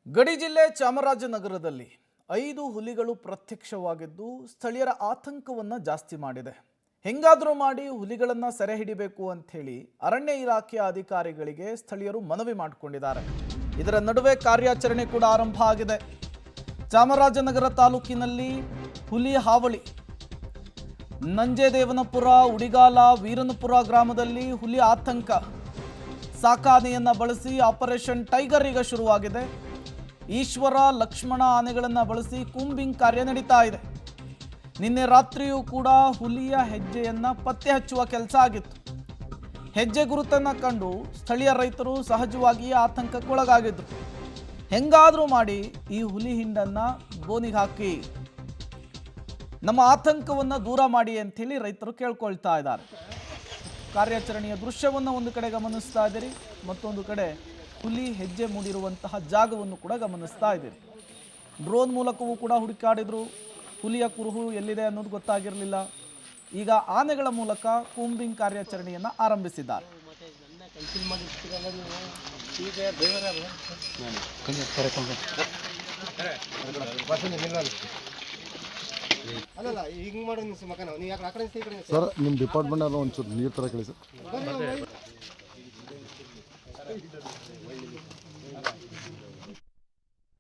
ಗಡಿ ಜಿಲ್ಲೆ ಚಾಮರಾಜನಗರದಲ್ಲಿ 5 ಹುಲಿಗಳು ಪ್ರತ್ಯಕ್ಷವಾಗಿದ್ದು ಸ್ಥಳೀಯರ ಆತಂಕವನ್ನು ಜಾಸ್ತಿ ಮಾಡಿದೆ. ಹೆಂಗಾದರೂ ಮಾಡಿ ಹುಲಿಗಳನ್ನು ಸೆರೆ ಹಿಡಿಬೇಕು ಅಂತ ಹೇಳಿ ಅರಣ್ಯ ಇಲಾಖೆಯ ಅಧಿಕಾರಿಗಳಿಗೆ ಸ್ಥಳೀಯರು ಮನವಿ ಮಾಡಿಕೊಂಡಿದ್ದಾರೆ. ಇದರ ನಡುವೆ ಕಾರ್ಯಾಚರಣೆ ಕೂಡ ಆರಂಭ ಆಗಿದೆ. ಚಾಮರಾಜನಗರ ತಾಲೂಕಿನಲ್ಲಿ ಹುಲಿ ಹಾವಳಿ. ನಂಜೇದೇವನಪುರ, ಉಡಿಗಾಲ, ವೀರನಪುರ ಗ್ರಾಮದಲ್ಲಿ ಹುಲಿ ಆತಂಕ. ಸಾಕಾನೆಯನ್ನು ಬಳಸಿ ಆಪರೇಷನ್ ಟೈಗರ್ ಈಗ ಶುರುವಾಗಿದೆ. ಈಶ್ವರ, ಲಕ್ಷ್ಮಣ ಆನೆಗಳನ್ನು ಬಳಸಿ ಕೂಂಬಿಂಗ್ ಕಾರ್ಯ ನಡೀತಾ ಇದೆ. ನಿನ್ನೆ ರಾತ್ರಿಯೂ ಕೂಡ ಹುಲಿಯ ಹೆಜ್ಜೆಯನ್ನು ಪತ್ತೆ ಹಚ್ಚುವ ಕೆಲಸ ಆಗಿತ್ತು. ಹೆಜ್ಜೆ ಗುರುತನ್ನು ಕಂಡು ಸ್ಥಳೀಯ ರೈತರು ಸಹಜವಾಗಿಯೇ ಆತಂಕಕ್ಕೊಳಗಾಗಿದ್ರು. ಹೆಂಗಾದರೂ ಮಾಡಿ ಈ ಹುಲಿ ಹಿಂಡನ್ನು ಬೋನಿಗೆ ಹಾಕಿ ನಮ್ಮ ಆತಂಕವನ್ನು ದೂರ ಮಾಡಿ ಅಂಥೇಳಿ ರೈತರು ಕೇಳ್ಕೊಳ್ತಾ ಇದ್ದಾರೆ. ಕಾರ್ಯಾಚರಣೆಯ ದೃಶ್ಯವನ್ನು ಒಂದು ಕಡೆ ಗಮನಿಸ್ತಾ ಇದ್ದೀರಿ, ಮತ್ತೊಂದು ಕಡೆ ಹುಲಿ ಹೆಜ್ಜೆ ಮೂಡಿರುವಂತಹ ಜಾಗವನ್ನು ಕೂಡ ಗಮನಿಸ್ತಾ ಇದ್ದೀರಿ. ಡ್ರೋನ್ ಮೂಲಕವೂ ಕೂಡ ಹುಡುಕಾಡಿದ್ರು. ಹುಲಿಯ ಕುರುಹು ಎಲ್ಲಿದೆ ಅನ್ನೋದು ಗೊತ್ತಾಗಿರಲಿಲ್ಲ. ಈಗ ಆನೆಗಳ ಮೂಲಕ ಕೂಂಬಿಂಗ್ ಕಾರ್ಯಾಚರಣೆಯನ್ನು ಆರಂಭಿಸಿದ್ದಾರೆ. ಸರ್, ನಿಮ್ಮ ಡಿಪಾರ್ಟ್ಮೆಂಟ್ ಒಂಚೂರು ನೀರು ತರ ಕೇಳಿ ಸರ್.